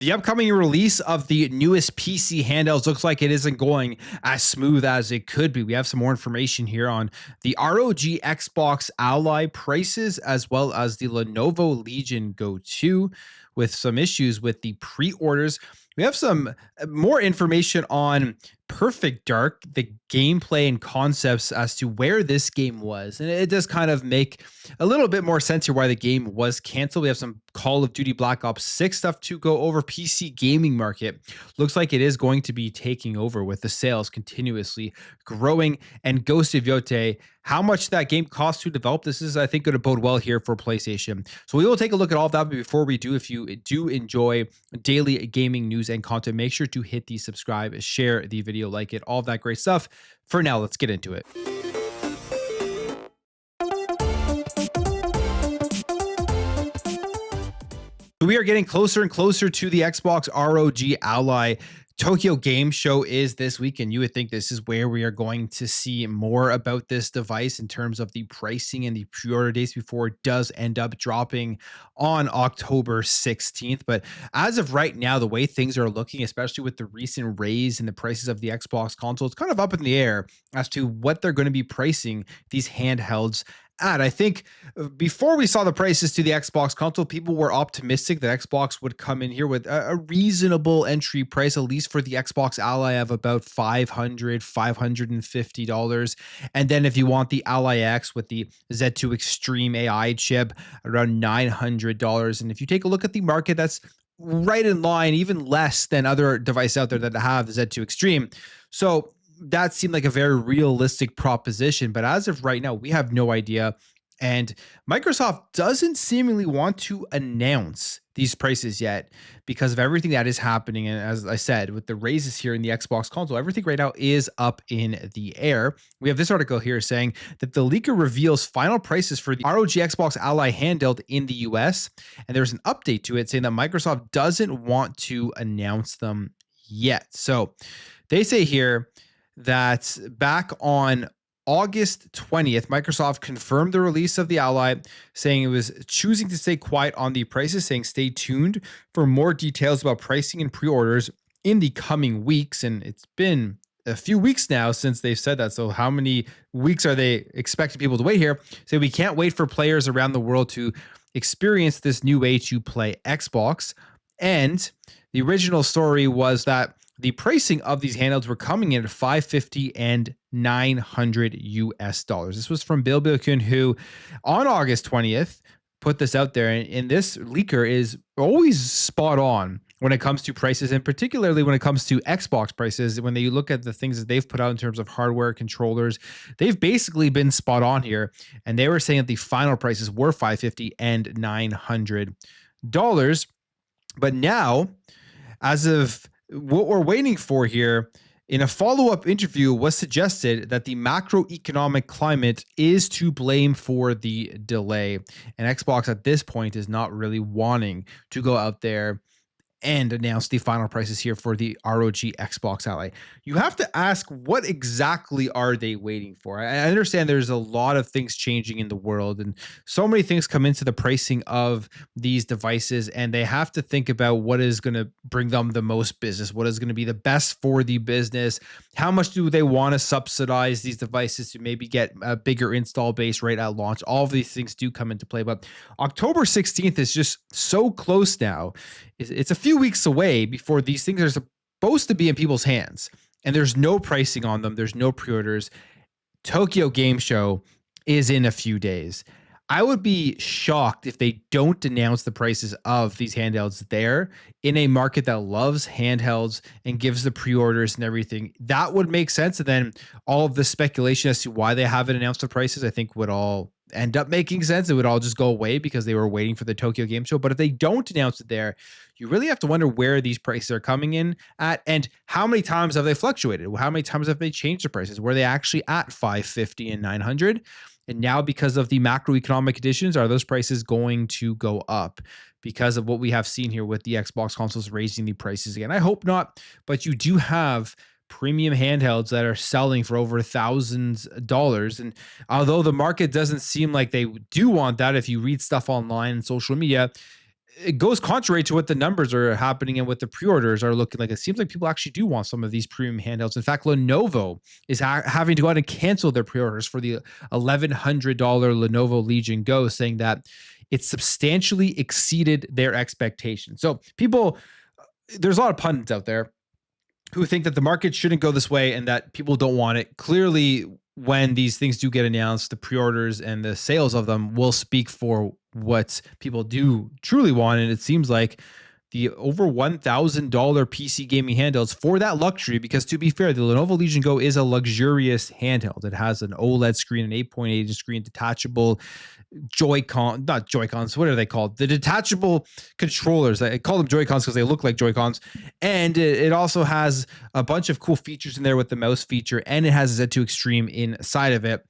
The upcoming release of the newest PC handhelds looks like it isn't going as smooth as it could be. We have some more information here on the ROG Xbox Ally prices, as well as the Lenovo Legion Go 2, with some issues with the pre orders. We have some more information on Perfect Dark, the gameplay and concepts as to where this game was. And it does kind of make a little bit more sense here why the game was canceled. We have some Call of Duty Black Ops 6 stuff to go over. PC gaming market looks like it is going to be taking over with the sales continuously growing. And Ghost of Yotei, how much that game costs to develop, this is, I think, going to bode well here for PlayStation. So we will take a look at all of that. But before we do, if you do enjoy daily gaming news and content, make sure to hit the subscribe, share the video, like it, all of that great stuff. For now, let's get into it. We are getting closer and closer to the Xbox ROG Ally. Tokyo Game Show is this week, and you would think this is where we are going to see more about this device in terms of the pricing and the pre-order dates before it does end up dropping on October 16th. But as of right now, the way things are looking, especially with the recent raise in the prices of the Xbox console, it's kind of up in the air as to what they're going to be pricing these handhelds at. I think before we saw the prices to the Xbox console, people were optimistic that Xbox would come in here with a reasonable entry price, at least for the Xbox Ally, of about $500, $550. And then if you want the Ally X with the Z2 Extreme AI chip, around $900. And if you take a look at the market, that's right in line, even less than other devices out there that have the Z2 Extreme. So that seemed like a very realistic proposition. But as of right now, we have no idea. And Microsoft doesn't seemingly want to announce these prices yet because of everything that is happening. And as I said, with the raises here in the Xbox console, everything right now is up in the air. We have this article here saying that the leaker reveals final prices for the ROG Xbox Ally handheld in the US. And there's an update to it saying that Microsoft doesn't want to announce them yet. So they say here that back on August 20th, Microsoft confirmed the release of the Ally, saying it was choosing to stay quiet on the prices, saying stay tuned for more details about pricing and pre-orders in the coming weeks. And it's been a few weeks now since they've said that. So how many weeks are they expecting people to wait here? So we can't wait for players around the world to experience this new way to play Xbox. And the original story was that the pricing of these handhelds were coming in at $550 and $900 US. This was from Bill Bilkun, who on August 20th put this out there. And this leaker is always spot on when it comes to prices, and particularly when it comes to Xbox prices. When they look at the things that they've put out in terms of hardware, controllers, they've basically been spot on here. And they were saying that the final prices were $550 and $900. But now, as of what we're waiting for here, in a follow-up interview was suggested that the macroeconomic climate is to blame for the delay. And Xbox at this point is not really wanting to go out there and announce the final prices here for the ROG Xbox Ally. You have to ask, what exactly are they waiting for? I understand there's a lot of things changing in the world, and so many things come into the pricing of these devices, and they have to think about what is going to bring them the most business, what is going to be the best for the business, how much do they want to subsidize these devices to maybe get a bigger install base right at launch. All of these things do come into play, but October 16th is just so close now. It's a few weeks away before these things are supposed to be in people's hands, and there's no pricing on them. There's no pre-orders. Tokyo Game Show is in a few days. I would be shocked if they don't announce the prices of these handhelds there in a market that loves handhelds and gives the pre-orders and everything. That would make sense. And then all of the speculation as to why they haven't announced the prices, I think, would all end up making sense. It would all just go away because they were waiting for the Tokyo Game Show. But if they don't announce it there, you really have to wonder where these prices are coming in at and how many times have they fluctuated? How many times have they changed the prices? Were they actually at $550 and $900? And now, because of the macroeconomic conditions, are those prices going to go up because of what we have seen here with the Xbox consoles raising the prices again? I hope not, but you do have premium handhelds that are selling for over $1,000. And although the market doesn't seem like they do want that, if you read stuff online and social media, it goes contrary to what the numbers are happening and what the pre-orders are looking like. It seems like people actually do want some of these premium handhelds. In fact, Lenovo is having to go out and cancel their pre-orders for the $1,100 Lenovo Legion Go, saying that it substantially exceeded their expectations. So people, there's a lot of pundits out there who think that the market shouldn't go this way and that people don't want it. Clearly, when these things do get announced, the pre-orders and the sales of them will speak for what people do truly want. And it seems like the over $1,000 PC gaming handhelds for that luxury, because to be fair, the Lenovo Legion Go is a luxurious handheld. It has an OLED screen, an 8.8 screen, detachable not Joy-Cons, what are they called? The detachable controllers. I call them Joy-Cons because they look like Joy-Cons. And it also has a bunch of cool features in there with the mouse feature, and it has a Z2 Extreme inside of it.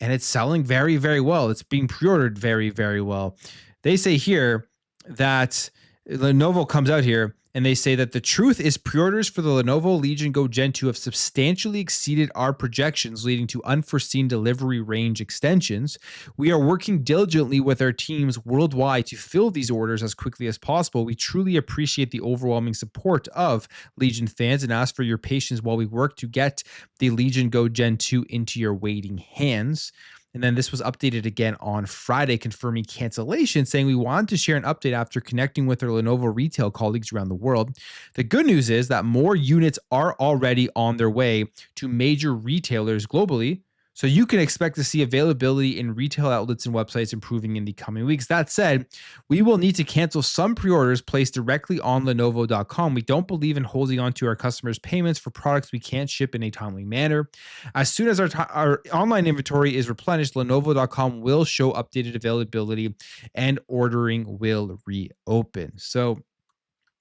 And it's selling very, very well. It's being pre-ordered very, very well. They say here that Lenovo comes out here and they say that the truth is pre-orders for the Lenovo Legion Go Gen 2 have substantially exceeded our projections, leading to unforeseen delivery range extensions. We are working diligently with our teams worldwide to fill these orders as quickly as possible. We truly appreciate the overwhelming support of Legion fans and ask for your patience while we work to get the Legion Go Gen 2 into your waiting hands. And then this was updated again on Friday, confirming cancellation, saying we wanted to share an update after connecting with our Lenovo retail colleagues around the world. The good news is that more units are already on their way to major retailers globally. So you can expect to see availability in retail outlets and websites improving in the coming weeks. That said, we will need to cancel some pre-orders placed directly on Lenovo.com. We don't believe in holding on to our customers' payments for products we can't ship in a timely manner. As soon as our online inventory is replenished, Lenovo.com will show updated availability and ordering will reopen. So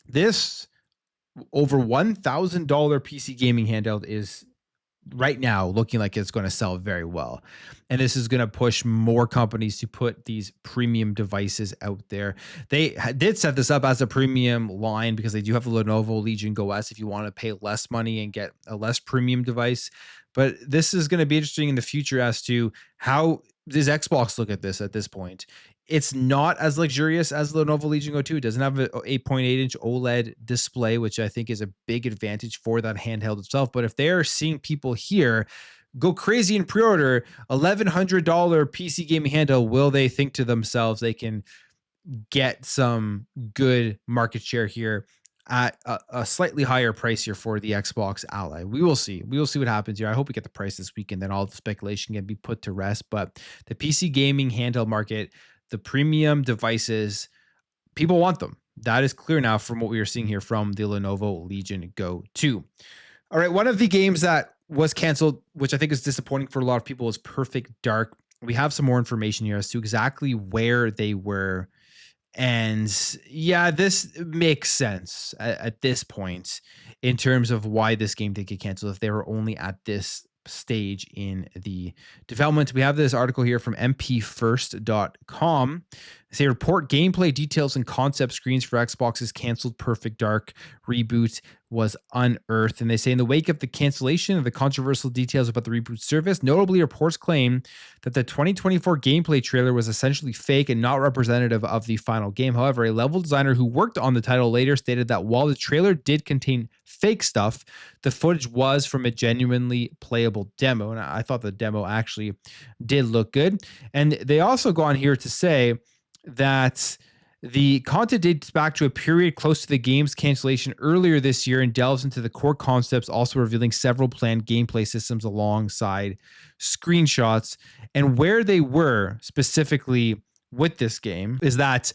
this over $1,000 PC gaming handheld is right now looking like it's going to sell very well. And this is going to push more companies to put these premium devices out there. They did set this up as a premium line because they do have the Lenovo Legion Go S if you want to pay less money and get a less premium device. But this is going to be interesting in the future as to how does Xbox look at this point. It's not as luxurious as the Lenovo Legion Go 2. It doesn't have an 8.8-inch OLED display, which I think is a big advantage for that handheld itself. But if they're seeing people here go crazy and pre-order $1,100 PC gaming handheld, will they think to themselves they can get some good market share here at a slightly higher price here for the Xbox Ally? We will see. We will see what happens here. I hope we get the price this week and then all the speculation can be put to rest. But the PC gaming handheld market, the premium devices, people want them. That is clear now from what we are seeing here from the Lenovo Legion Go 2. All right, one of the games that was canceled, which I think is disappointing for a lot of people, is Perfect Dark. We have some more information here as to exactly where they were. And yeah, this makes sense at this point in terms of why this game did get canceled if they were only at this stage in the development. We have this article here from mpfirst.com. They say report gameplay details and concept screens for Xbox's canceled Perfect Dark reboot was unearthed. And they say in the wake of the cancellation of the controversial details about the reboot service, notably reports claim that the 2024 gameplay trailer was essentially fake and not representative of the final game. However, a level designer who worked on the title later stated that while the trailer did contain fake stuff, the footage was from a genuinely playable demo. And I thought the demo actually did look good. And they also go on here to say that the content dates back to a period close to the game's cancellation earlier this year and delves into the core concepts, also revealing several planned gameplay systems alongside screenshots. And where they were specifically with this game is that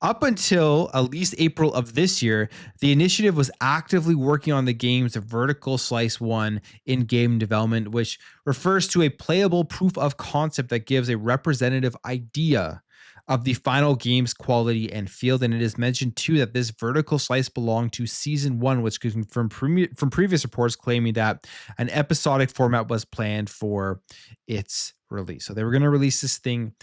up until at least April of this year, the initiative was actively working on the game's vertical slice 1 in-game development, which refers to a playable proof of concept that gives a representative idea of the final game's quality and field. And it is mentioned too that this vertical slice belonged to season 1, which could confirm from previous reports claiming that an episodic format was planned for its release. So they were going to release this thing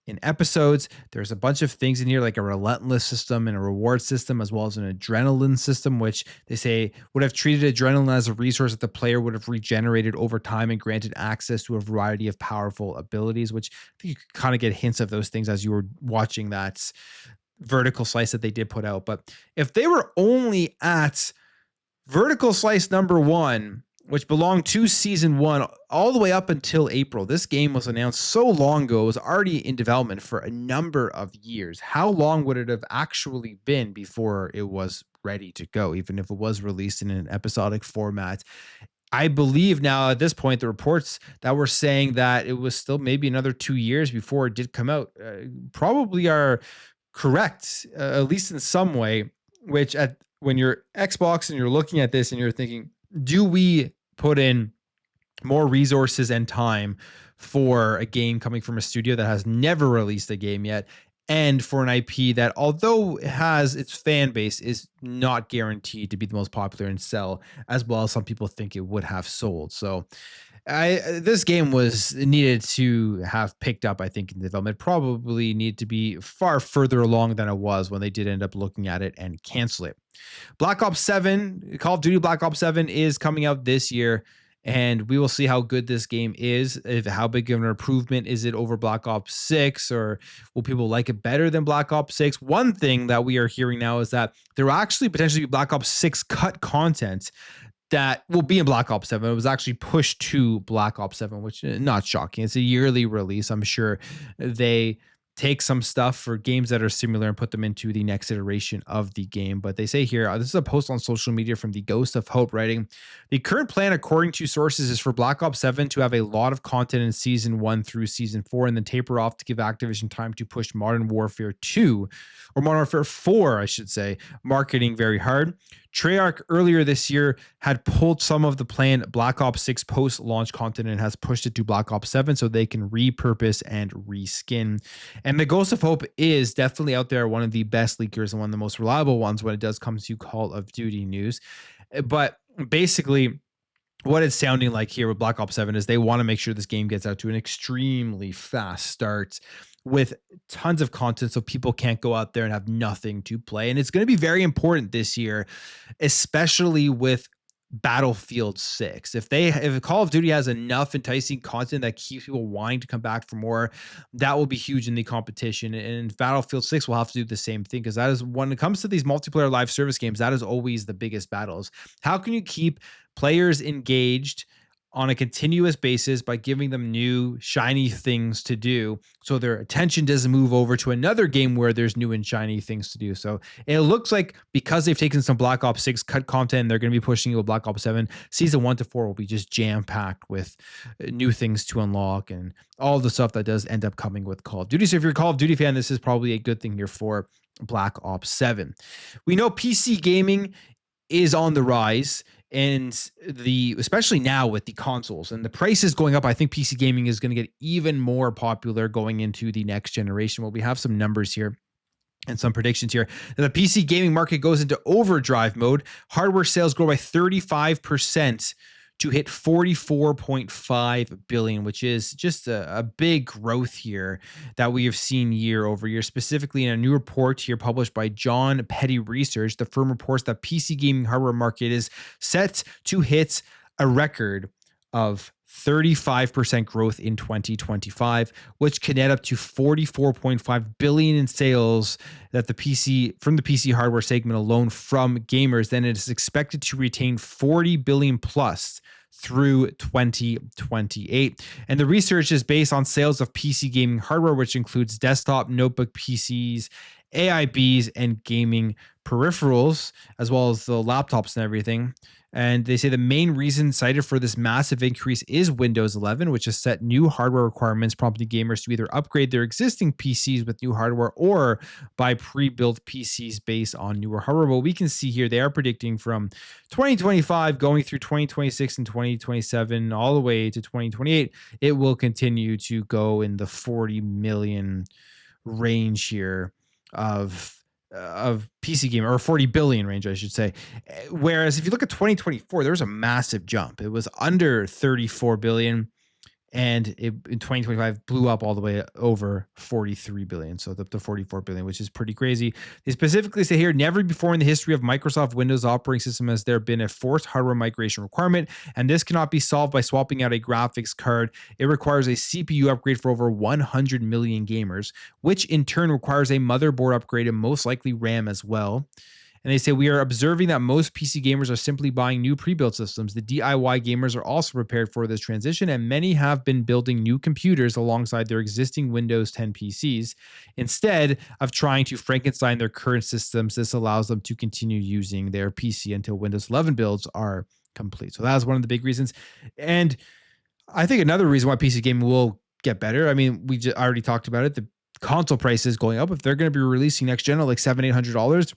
in episodes. There's a bunch of things in here like a relentless system and a reward system, as well as an adrenaline system, which they say would have treated adrenaline as a resource that the player would have regenerated over time and granted access to a variety of powerful abilities, which I think you could kind of get hints of those things as you were watching that vertical slice that they did put out. But if they were only at vertical slice number 1, which belonged to season 1 all the way up until April, this game was announced so long ago. It was already in development for a number of years. How long would it have actually been before it was ready to go, even if it was released in an episodic format? I believe now at this point, the reports that were saying that it was still maybe another 2 years before it did come out probably are correct, at least in some way. Which at when you're Xbox and you're looking at this and you're thinking, do we put in more resources and time for a game coming from a studio that has never released a game yet, and for an IP that, although it has its fan base, is not guaranteed to be the most popular and sell as well as some people think it would have sold. So this game was needed to have picked up, I think, in development. Probably need to be far further along than it was when they did end up looking at it and cancel it. Black Ops 7, Call of Duty Black Ops 7 is coming out this year, and we will see how good this game is. If how big of an improvement is it over Black Ops 6, or will people like it better than Black Ops 6? One thing that we are hearing now is that there will actually potentially be Black Ops 6 cut content that will be in Black Ops 7. It was actually pushed to Black Ops 7, which is not shocking. It's a yearly release. I'm sure they take some stuff for games that are similar and put them into the next iteration of the game. But they say here, this is a post on social media from the Ghost of Hope writing, the current plan, according to sources, is for Black Ops 7 to have a lot of content in season 1 through season 4 and then taper off to give Activision time to push Modern Warfare 2, or Modern Warfare 4, I should say, marketing very hard. Treyarch earlier this year had pulled some of the planned Black Ops 6 post-launch content and has pushed it to Black Ops 7 so they can repurpose and reskin. And the Ghost of Hope is definitely out there, one of the best leakers and one of the most reliable ones when it does come to Call of Duty news. But basically, what it's sounding like here with Black Ops 7 is they want to make sure this game gets out to an extremely fast start with tons of content so people can't go out there and have nothing to play. And it's going to be very important this year, especially with Battlefield 6. If Call of Duty has enough enticing content that keeps people wanting to come back for more, that will be huge in the competition. And Battlefield 6 will have to do the same thing, because that is, when it comes to these multiplayer live service games, that is always the biggest battles. How can you keep players engaged on a continuous basis by giving them new shiny things to do so their attention doesn't move over to another game where there's new and shiny things to do? So it looks like, because they've taken some Black Ops 6 cut content, they're going to be pushing it with Black Ops 7. Season 1 to 4 will be just jam-packed with new things to unlock and all the stuff that does end up coming with Call of Duty. So if you're a Call of Duty fan, this is probably a good thing here for Black Ops 7. We know PC gaming is on the rise, and especially now with the consoles and the prices going up, I think PC gaming is going to get even more popular going into the next generation. Well, we have some numbers here and some predictions here. The PC gaming market goes into overdrive mode. Hardware sales grow by 35% to hit 44.5 billion, which is just a big growth here that we have seen year over year. Specifically, in a new report here published by John Petty Research, the firm reports that PC gaming hardware market is set to hit a record of 35% growth in 2025, which can add up to 44.5 billion in sales that the PC hardware segment alone from gamers. Then it is expected to retain 40 billion plus through 2028. And the research is based on sales of PC gaming hardware, which includes desktop, notebook PCs, AIBs, and gaming peripherals, as well as the laptops and everything. And they say the main reason cited for this massive increase is Windows 11, which has set new hardware requirements, prompting gamers to either upgrade their existing PCs with new hardware or buy pre-built PCs based on newer hardware. But we can see here they are predicting from 2025 going through 2026 and 2027 all the way to 2028, it will continue to go in the 40 million range here of PC gamer, or 40 billion range, I should say. Whereas if you look at 2024, there was a massive jump. It was under 34 billion. and it in 2025 blew up all the way over 43 billion, so up to 44 billion, which is pretty crazy. They specifically say here, never before in the history of Microsoft Windows operating system has there been a forced hardware migration requirement, and this cannot be solved by swapping out a graphics card. It requires a CPU upgrade for over 100 million gamers, which in turn requires a motherboard upgrade and most likely RAM as well. And they say, we are observing that most PC gamers are simply buying new pre-built systems. The DIY gamers are also prepared for this transition, and many have been building new computers alongside their existing Windows 10 PCs. Instead of trying to Frankenstein their current systems, this allows them to continue using their PC until Windows 11 builds are complete. So that's one of the big reasons. And I think another reason why PC gaming will get better, I mean, we just already talked about it, the console prices going up. If they're going to be releasing next gen at like $700-800,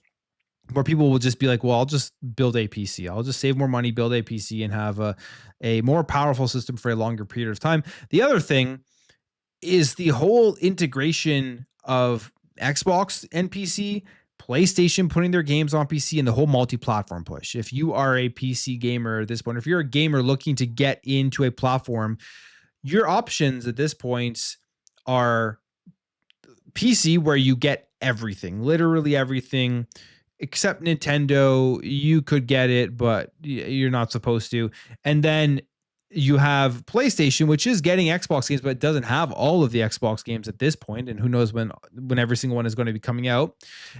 where people will just be like, well, I'll just build a PC. I'll just save more money, build a PC, and have a more powerful system for a longer period of time. The other thing is the whole integration of Xbox and PC, PlayStation putting their games on PC, and the whole multi-platform push. If you are a PC gamer at this point, if you're a gamer looking to get into a platform, your options at this point are PC, where you get everything, literally everything except Nintendo. You could get it, but you're not supposed to. And then you have PlayStation, which is getting Xbox games, but it doesn't have all of the Xbox games at this point, and who knows when every single one is going to be coming out.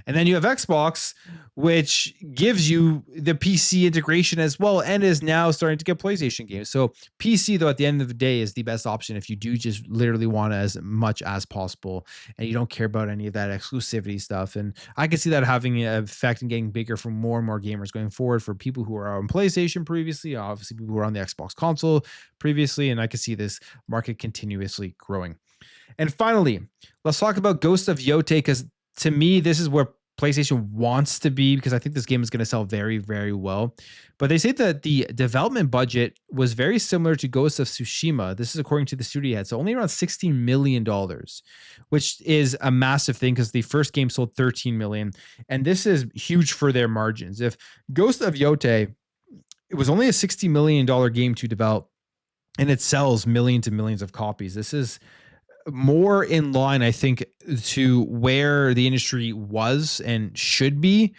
And then you have Xbox, which gives you the PC integration as well, and is now starting to get PlayStation games. So PC, though, at the end of the day, is the best option if you do just literally want as much as possible, and you don't care about any of that exclusivity stuff. And I can see that having an effect and getting bigger for more and more gamers going forward, for people who are on PlayStation previously, obviously people who are on the Xbox console previously, and I can see this market continuously growing. And finally, let's talk about Ghost of Yotei, because to me, this is where PlayStation wants to be, because I think this game is going to sell very, very well. But they say that the development budget was very similar to Ghost of Tsushima. This is according to the studio head, so only around $16 million, which is a massive thing because the first game sold 13 million. And this is huge for their margins. If Ghost of Yotei, it was only a $60 million game to develop, and it sells millions and millions of copies. This is more in line, I think, to where the industry was and should be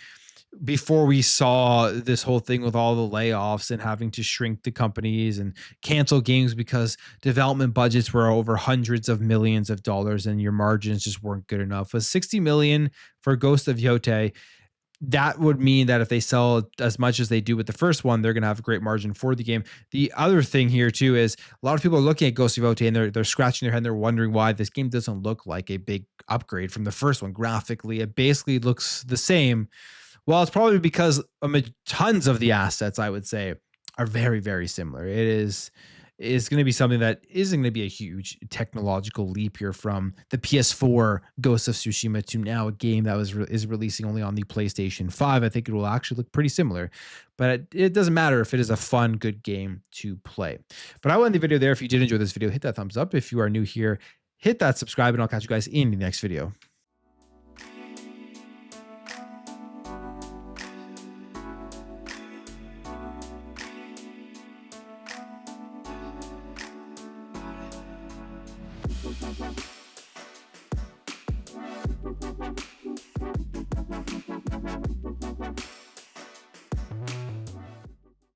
before we saw this whole thing with all the layoffs and having to shrink the companies and cancel games because development budgets were over hundreds of millions of dollars and your margins just weren't good enough. With 60 million for Ghost of Yotei, that would mean that if they sell as much as they do with the first one, they're going to have a great margin for the game. The other thing here too is a lot of people are looking at Ghost of Yotei and they're scratching their head and they're wondering why this game doesn't look like a big upgrade from the first one graphically. It basically looks the same. Well, it's probably because tons of the assets, I would say, are very, very similar. Is going to be something that isn't going to be a huge technological leap here from the PS4 Ghost of Tsushima to now a game that is releasing only on the PlayStation 5. I think it will actually look pretty similar, but it doesn't matter if it is a fun, good game to play. But I will end the video there. If you did enjoy this video, hit that thumbs up. If you are new here, hit that subscribe, and I'll catch you guys in the next video. Bye.